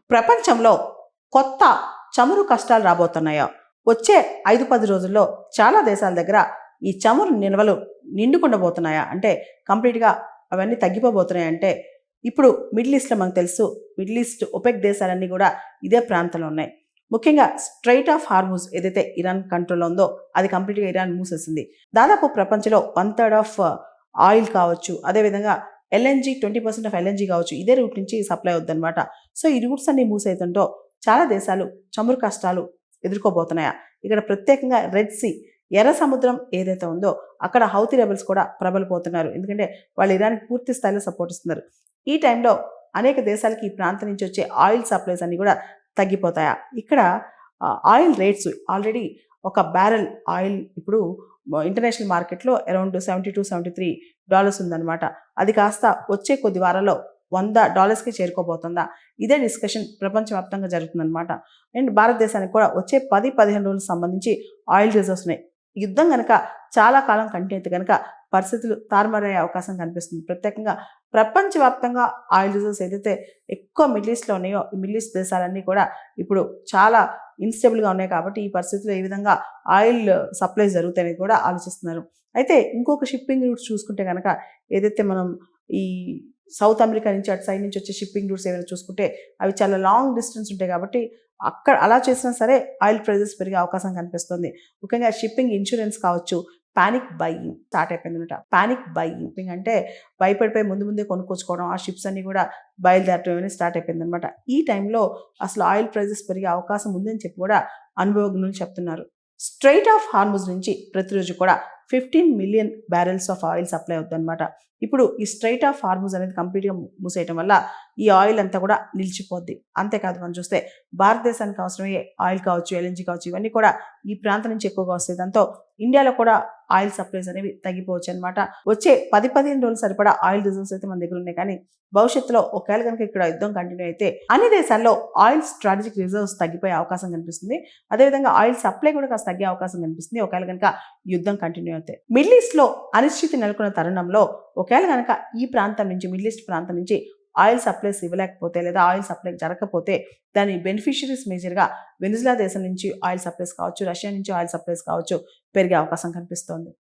ప్రపంచంలో కొత్త చమురు కష్టాలు రాబోతున్నాయా? వచ్చే 5-10 రోజుల్లో చాలా దేశాల దగ్గర ఈ చమురు నిల్వలు నిండుకుండబోతున్నాయా? అంటే కంప్లీట్‌గా అవన్నీ తగ్గిపోబోతున్నాయి అంటే, ఇప్పుడు మిడిల్ ఈస్ట్‌లో మనకు తెలుసు. మిడిల్ ఈస్ట్ ఒపెక్ దేశాలన్నీ కూడా ఇదే ప్రాంతంలో ఉన్నాయి. ముఖ్యంగా స్ట్రెయిట్ ఆఫ్ హార్మూజ్ ఏదైతే ఇరాన్ కంట్రోల్‌లో ఉందో అది కంప్లీట్‌గా ఇరాన్ మూసేసింది. దాదాపు ప్రపంచంలో 1/3 ఆఫ్ ఆయిల్ కావచ్చు, అదేవిధంగా ఎల్ఎన్‌జీ 20% ఆఫ్ ఎల్ఎన్‌జీ కావచ్చు, ఇదే రూట్ నుంచి సప్లై అవుద్దనమాట. సో, ఈ రూట్స్ అన్నీ మూసేయడంతో చాలా దేశాలు చమురు కష్టాలు ఎదుర్కోబోతున్నాయా? ఇక్కడ ప్రత్యేకంగా రెడ్ సీ ఎర్ర సముద్రం ఏదైతే ఉందో అక్కడ హౌతీ రెబెల్స్ కూడా ప్రబలిపోతున్నారు. ఎందుకంటే వాళ్ళు ఇరాన్‌కి పూర్తి స్థాయిలో సపోర్ట్ ఇస్తున్నారు. ఈ టైంలో అనేక దేశాలకి ఈ ప్రాంతం నుంచి వచ్చే ఆయిల్ సప్లైస్ అన్నీ కూడా తగ్గిపోతాయా? ఇక్కడ ఆయిల్ రేట్స్ ఆల్రెడీ ఒక బ్యారెల్ ఆయిల్ ఇప్పుడు ఇంటర్నేషనల్ మార్కెట్‌లో అరౌండ్ $72-73 ఉందన్నమాట. అది కాస్త వచ్చే కొద్ది వారాల్లో $100కి చేరుకోబోతుందా? ఇదే డిస్కషన్ ప్రపంచవ్యాప్తంగా జరుగుతుందన్నమాట. అండ్ భారతదేశానికి కూడా వచ్చే 10-15 రోజులకు సంబంధించి ఆయిల్ రిజర్వ్స్ ఉన్నాయి. యుద్ధం గనక చాలా కాలం కంటిన్యూ అయితే గనక పరిస్థితులు తారుమారయ్యే అవకాశం కనిపిస్తుంది. ప్రత్యేకంగా ప్రపంచవ్యాప్తంగా ఆయిల్ రిజర్వ్స్ ఏదైతే ఎక్కువ మిడిల్ ఈస్ట్‌లో ఉన్నాయో, ఈ మిడిల్ ఈస్ట్ దేశాలన్నీ కూడా ఇప్పుడు చాలా ఇన్‌స్టేబుల్‌గా ఉన్నాయి కాబట్టి ఈ పరిస్థితుల్లో ఏ విధంగా ఆయిల్ సప్లైస్ జరుగుతాయని కూడా ఆలోచిస్తున్నారు. అయితే ఇంకొక షిప్పింగ్ రూట్స్ చూసుకుంటే గనక ఏదైతే మనం ఈ సౌత్ అమెరికా నుంచి అటు సైడ్ నుంచి వచ్చే షిప్పింగ్ రూట్స్ ఏమైనా చూసుకుంటే అవి చాలా లాంగ్ డిస్టెన్స్ ఉంటాయి కాబట్టి అక్కడ అలా చేసినా సరే ఆయిల్ ప్రైజెస్ పెరిగే అవకాశం కనిపిస్తుంది. ముఖ్యంగా షిప్పింగ్ ఇన్సూరెన్స్ కావచ్చు, పానిక్ బయింగ్ స్టార్ట్ అయిపోయిందనమాట. పానిక్ బయింగ్ అంటే భయపడిపోయి ముందు ముందే కొనుక్కొచ్చుకోవడం, ఆ షిప్స్ అన్ని కూడా బయలుదేరటం అనేది స్టార్ట్ అయిపోయిందనమాట. ఈ టైంలో అసలు ఆయిల్ ప్రైజెస్ పెరిగే అవకాశం ఉందని చెప్పి కూడా అనుభవజ్ఞులు చెప్తున్నారు. స్ట్రెయిట్ ఆఫ్ హార్మూజ్ నుంచి ప్రతిరోజు కూడా 15 million barrels of oil supply అవుతుందన్నమాట. ఇప్పుడు ఈ స్ట్రెయిట్ ఆఫ్ హార్మూజ్ అనేది కంప్లీట్‌గా మూసేయటం వల్ల ఈ ఆయిల్ అంతా కూడా నిలిచిపోద్ది. అంతేకాదు మనం చూస్తే భారతదేశానికి అవసరమయ్యే ఆయిల్ కావచ్చు, ఎల్ఎన్‌జీ కావచ్చు, ఇవన్నీ కూడా ఈ ప్రాంతం నుంచి ఎక్కువగా వస్తాయి. దాంతో ఇండియాలో కూడా ఆయిల్ సప్లైస్ అనేవి తగ్గిపోవచ్చు అనమాట. వచ్చే 10-15 రోజులు సరిపడా ఆయిల్ రిజర్వ్స్ అయితే మన దగ్గర ఉన్నాయి. కానీ భవిష్యత్తులో ఒకవేళ కనుక ఇక్కడ యుద్ధం కంటిన్యూ అయితే అన్ని దేశాల్లో ఆయిల్ స్ట్రాటజిక్ రిజర్వ్స్ తగ్గిపోయే అవకాశం కనిపిస్తుంది. అదేవిధంగా ఆయిల్ సప్లై కూడా కాస్త తగ్గే అవకాశం కనిపిస్తుంది ఒకవేళ కనుక యుద్ధం కంటిన్యూ అయితే. మిడిల్ ఈస్ట్‌లో అనిశ్చితి నెలకొన్న తరుణంలో ఒకవేళ కనుక ఈ ప్రాంతం నుంచి మిడిల్ ఈస్ట్ ప్రాంతం నుంచి ఆయిల్ సప్లైస్ ఇవ్వలేకపోతే లేదా ఆయిల్ సప్లై జరగకపోతే దాని బెనిఫిషరీస్ మేజర్‌గా వెనిజులా దేశం నుంచి ఆయిల్ సప్లైస్ కావచ్చు, రష్యా నుంచి ఆయిల్ సప్లైస్ కావచ్చు పెరిగే అవకాశం కనిపిస్తోంది.